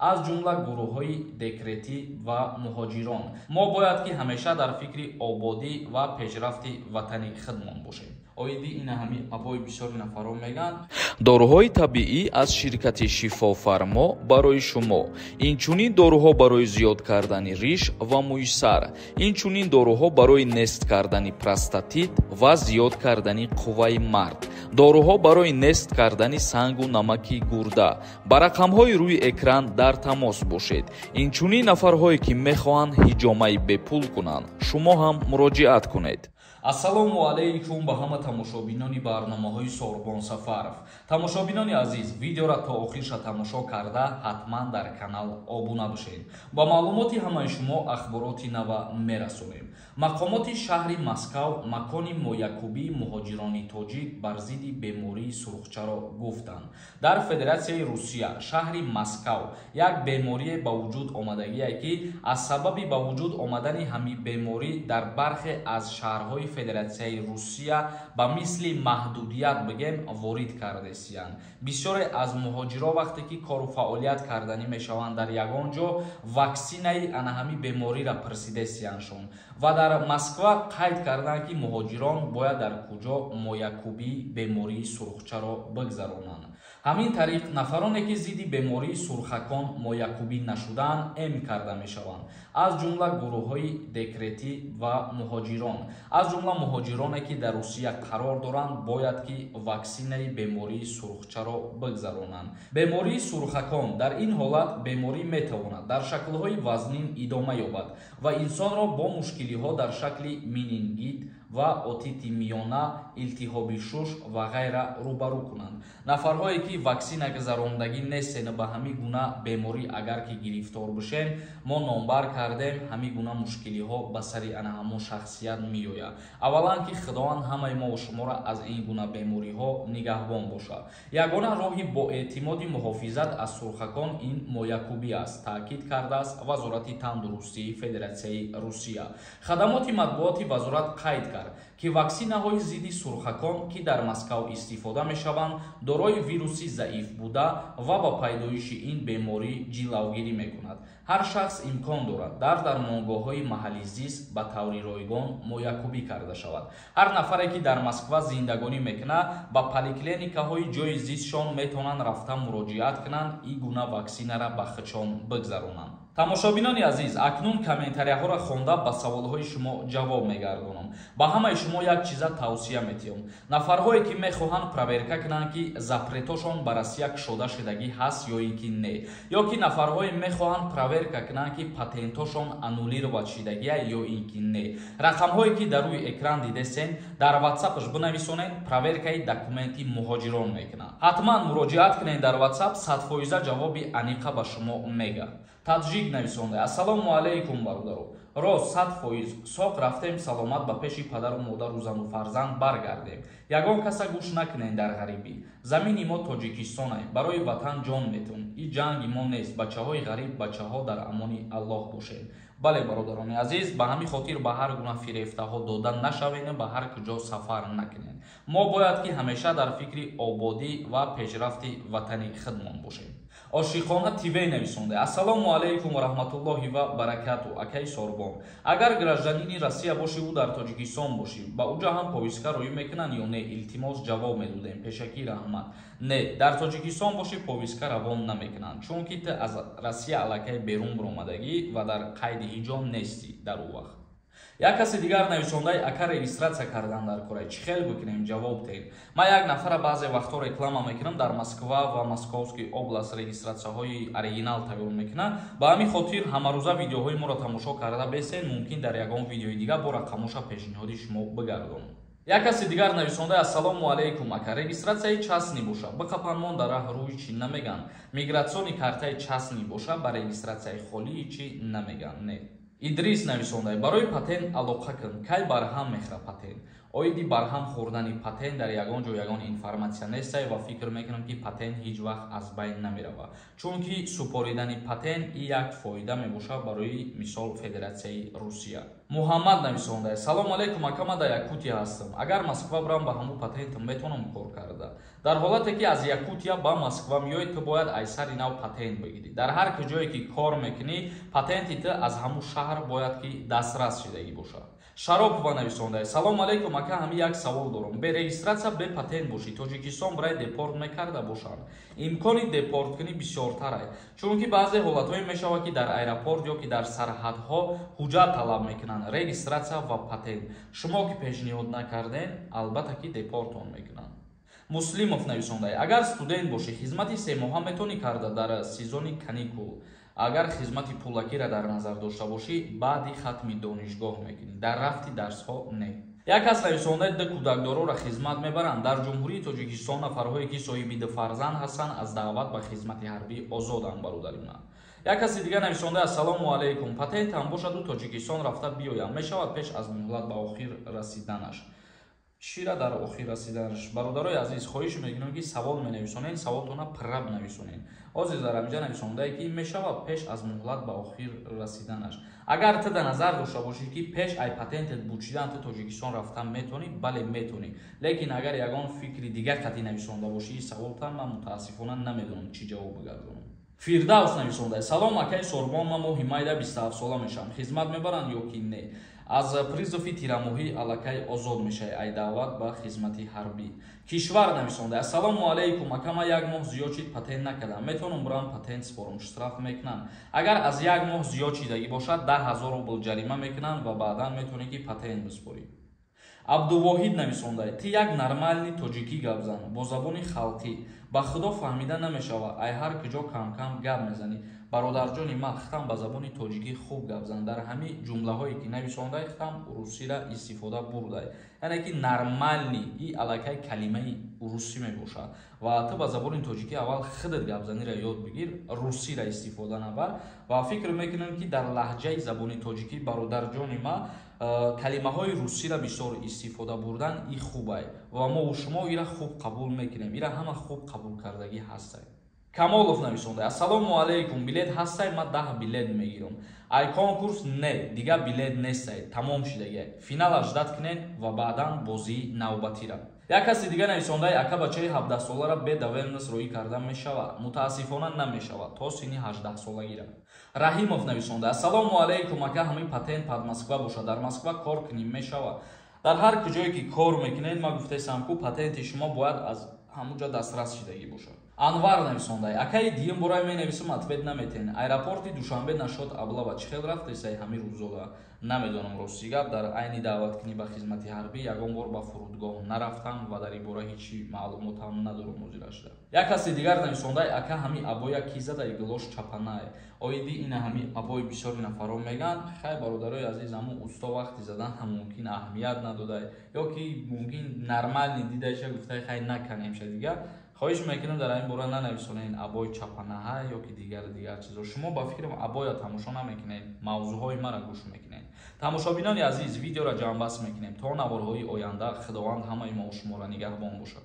аз ҷумла гурӯҳҳои декретӣ ва муҳоҷирон. мо бояд ки ҳамеша дар фикри ободӣ ва пешрафти ватани худмон бошем. оиди ина ҳами абои бисёри нафарон мегӯянд доруҳои табиӣ аз ширкати шифофармо барои шумо. Инчунин доруҳо барои зиёд кардани риш ва мӯи сар. Инчунин доруҳо барои нест кардани простатит ва зиёд кардани қувваи мард. доруҳо барои нест кардани сангу намаки гурда. ба рақамҳои рӯи экран дар тамос бошед. Инчунин нафарҳое ки мехоҳанд ҳиҷомаи бепул кунанд, шумо ҳам муроҷиат кунед. ассалому алайкум ба ҳама тамошобинони барномаҳои Сорбон Сафаров. Тамошобинони азиз, видеоро то охирша тамошо карда ҳатман дар канал обуна бошед. ба маълумоти ҳамаи шумо ахбороти нава мерасонем. мақомоти шаҳри Москав макони моякубии муҳоҷирони тоҷик бар зидди бемории сурхчаро гуфтанд. дар Федератсияи Русия шаҳри Москав як беморие ба вуҷуд омадагие ки аз сабаби ба вуҷуд омадани ҳамин беморӣ дар бархе аз шаҳрҳои Федератсияи Русия ба мисли маҳдудият бигем ворид кардесиянд. бисёре аз муҳоҷиро вақте ки кору фаъолият карданӣ мешаванд дар ягон ҷо ваксинаи ана ҳамин бемориро пирсидесияншон ва дар Москва қайд карданд ки муҳоҷирон бояд дар куҷо моякубии бемории сурхчаро бигзаронанд. ҳамин тариқ нафароне ки зидди бемории сурхакон моякубӣ нашудаанд эм карда мешаванд, аз ҷумла гурӯҳҳои декретӣ ва муҳоҷирон. аз ҷумла муҳоҷироне ки дар Русия қарор доранд бояд ки ваксинаи бемории сурхчаро бигзаронанд. бемории сурхакон дар ин ҳолат беморӣ метавонад дар шаклҳои вазнин идома ёбад ва инсонро бо мушкилиҳо дар шакли менингит ва отити миёна, илтиҳоби шуш ва ғайра рӯбарӯ кунанд. нафарҳое ки ваксина гузарондагӣ нестен ба ҳамин гуна беморӣ агар ки гирифтор бишем, мо номбар кардем ҳамин гуна мушкилиҳо ба сари ана ҳамон шахсият меояд. аввалан ки худованд ҳамаи мо шуморо аз ин гуна бемориҳо нигаҳбон бошад. ягона роҳи боэътимоди муҳофизат аз сурхакон ин моякубӣ аст, таъкид кардааст вазорати тандурустии Федератсияи Русия. хадамоти матбуоти вазорат қайд кард ки ваксинаҳои зидди сурхакон ки дар Москав истифода мешаванд дорои вируси заиф буда ва ба пайдоиши ин беморӣ ҷилавгирӣ мекунад. ҳар шахс имкон дорад дар дармонгоҳҳои маҳаллӣ зист ба таври ройгон моякубӣ карда шавад. ҳар нафаре ки дар Москва зиндагонӣ мекунад ба поликлиникаҳои ҷои зистшон метавонанд рафта муроҷиат кунанд ин гуна ваксинаро ба худшон бигзаронанд. тамошобинони азиз, акнун комментарияҳоро хонда ба саволҳои шумо ҷавоб мегардонам. ба ҳамаи шумо як чиза тавсия метиҳам. нафарҳое ки мехоҳанд проверка кунанд ки запретошон ба Россия кушода шудагӣ ҳаст ё ин ки не, ё ки нафарҳое мехоҳанд проверка кунанд ки патентошон аннулировать шудагия ё ин ки не. рақамҳое ки дар рӯи экран дидесен дар WhatsApp-аш бинависонед, проверкаи документи муҳоҷирон мекунад. ҳатман муроҷиат кунед дар WhatsApp, 100% ҷавоби аниқа ба шумо мегӯяд. таҷик нависонда: ассалому алайкум бародаро. рост 100% соқ рафтем саломат ба пеши падару модару зану фарзанд баргардем. ягон каса гӯш накунед дар ғарибӣ. замини мо Тоҷикистон аст. барои ватан ҷон метон. ин ҷанги мо нест. бачаҳои ғариб, бачаҳо дар амони Аллоҳ бошед. бале бародарони азиз, ба ҳамин хотир ба ҳар гуна фирефтаҳо дода нашавед, ба ҳар куҷо сафар накунед. мо бояд ки ҳамеша дар фикри ободӣ ва пешрафти ватани худмон бошем. ошиқона ТВ нависонда: ассалому алайкум ва раҳматуллоҳи ва баракату. акаи Сорбон, агар гражданини Россия боши ӯ дар Тоҷикистон боши, ба уҷа ҳам повестка роӣ мекунанд ё не? илтимос ҷавоб медодем. пешакӣ раҳмат. не, дар Тоҷикистон боши повестка равон намекунанд, чунки ту аз Россия аллакай берун биромадагӣ ва дар қайди ҳиҷоб нестӣ дар ӯ вақт. як каси дигар нависондаи: ака регистратсия кардан дар кора чӣ хел бикунем? ҷавоб тед. ман як нафара баъзе вақтҳо реклама мекунам дар Москва ва Московский област регистратсияҳои оригинал тайёр мекунам. ба ҳамин хотир ҳамарӯза видеоҳои моро тамошо карда бесен, мумкин дар ягон видеои дигар бо рақамоша пешниҳоди шумо бигардонам. як каси дигар нависонда: ассалому алайкум ака, регистратсияи частни боша биқапанмон дар рӯи чӣ намеган? мигратсиони картаи частни боша ба регистратсияи холии чӣ намеган? не. идрис нависонда: барои патент алоқа кун, кай барҳам мехӯрад патент? оиди барҳам хӯрдани патент дар ягон ҷо ягон информатсия нестае ва фикр мекунам ки патент ҳеҷ вақт аз байн намерава, чунки супоридани патент и як фоида мебошад барои мисол Федератсияи Русия. Муҳаммад нависонда: салому алейкум, ака, ман дар Якутия ҳастам. Агар Москва бурам ба ҳамун патентам метавонам кор карда? Дар ҳолате ки аз Якутия ба Москва меоӣ, ту бояд айсари нав патент бигирӣ. Дар ҳар ҷое ки кор мекунӣ, патенти ту аз ҳамун шаҳр бояд ки дастрас шудагӣ бошад. Шаропова нависонда: салому алейкум, ака, ҳамин як савол дорам. Бе регистратсия, бе патент бошӣ, Тоҷикистон барои депорт мекарда бошанд? Имкони депорт кунӣ бисёртар аст, чунки баъзе ҳолатҳое мешавад ки дар аэропорт ё ки дар сарҳадҳо ҳуҷҷат талаб мекунанд, регистратсия ва патент. Шумо ки пешниҳод накарден, албатта ки депортон мекунанд. Муслимов нависонда: агар студент бошӣ, хизмати 3 моҳа метавонӣ карда дар сезони каникул. Агар хизмати пулакира дар назар дошта бошӣ, баъди хатми донишгоҳ мекунӣ, дар рафти дарсҳо не. Як кас нависонда: ду кӯдакдорора хизмат мебаранд. Дар ҷумҳурии Тоҷикистон нафарҳое ки соҳиби ду фарзанд ҳастанд, аз даъват ба хизмати ҳарбӣ озоданд, бародарина. Як каси дигар нависонда: ассалому алейкум, патентам бошаду Тоҷикистон рафта биёям, мешавад пеш аз муҳлат ба охир расиданаш? Чира дар охир расиданаш? Бародарои азиз, хоҳиш мекунам ки савол менависонед, саволтона пурра нависонед. Озиз дар амҷа нависондае ки мешавад пеш аз муҳлат ба охир расиданаш. Агар ту дар назар дошта бошӣ ки пеш ай патентет бучидан ту Тоҷикистон рафта метавонӣ, бале метавонӣ. Лекин агар ягон фикри дигар қатъи нависонда бошӣ, саволтан ман мутаассифона намедонам чӣ ҷавоб бигардонам. Фирдавс нависонда: салом, акаи Сорбон, ман моҳи майда 27 сола мешавам. Хизмат мебаранд ё ки не? Аз призофи тирамоҳӣ аллакай озод мешавӣ, ай даъват ба хизмати ҳарбӣ. Кишвар нависонда: ассалому алейкум, ака, ман як моҳ зиёд шид, патент накардам. Метавонам бурам патент спорам, штраф мекунанд? Агар аз як моҳ зиёд шидагӣ бошад, 10,000 рубл ҷарима мекунанд ва баъдан метавонӣ ки патент биспорӣ. Абдувоҳид нависонда: ти як нормални тоҷикӣ гап зан, бо забони халқӣ. Ба худо фаҳмида намешавад, ай ҳар куҷо кам-кам гап мезанӣ. Бародарҷони ман, хитам ба забони тоҷикӣ хуб гап зан. Дар ҳамин ҷумлаҳое ки нависондай, хитам русиро истифода бурдай. Яъне ки нормални и аллакай калимаи русӣ мебошад. Ва ту ба забони тоҷикӣ аввал худат гапзаниро ёд бигир, русиро истифода набар. Ва фикр мекунам ки дар лаҳҷаи забони тоҷикӣ бародарҷони ман калимаҳои русиро бисёр истифода бурдан и хубай. Ва мо шумо ира хуб қабул мекунем. Ира ҳама хуб қабул кардагӣ ҳастай. Камолов нависонда: ассалому алейкум, билет ҳастай? Ман 10 билет мегирам. Ай конкурс не, дига билет нестай, тамом шидагӣ. Финалаш дат кунед ва баъдан бозии навбатира. Як каси дигар нависондаи: ака, бачаи 17 солара бе давелнес роӣ карда мешавад? Мутаассифона намешавад, то синни 18 солагира. Раҳимов нависонда: ассалому алейкум, ака, ҳамин патент пад Москва бошад, дар Москва кор кунем мешавад? Дар ҳар куҷое ки кор мекунед, ман гуфтаам ки патенти шумо бояд аз ҳамунҷа дастрас шидагӣ бошад. Анвар нависонда: акаи диюм борай менависам, ответ наметен. Аэропорти Душанбе Нашот Аблава чӣ хел рафтесай ҳамин рӯзода? Намедонам рости гап. Дар айни даъваткунӣ ба хизмати ҳарбӣ ягон бор ба фурудгоҳ нарафтам ва дар ин бора ҳеҷ маълумотам надорам муҷирашда. Як каси дигар нависонда: ака, ҳамин абоя ки задай гилош чапанае? Оиди ина ҳамин абои бисёри нафаро меган. Хай бародарои азиз, ҳамун усто вақти задан ҳам мумкин аҳамият надодай ё ки мумкин нормални дидаша гуфтай хай наканем ша дигар. Хоҳиш мекунам дар ин бора нанависонед абой чапанаҳа ё ки дигар чизо. Шумо ба фикрам абоя тамошо намекунед, мавзӯъҳои маро гӯш мекунед. Тамошобинони азиз, видеоро ҷамъбаст мекунем. То наворҳои оянда, худованд ҳамаи мо шуморо нигаҳбон бошад.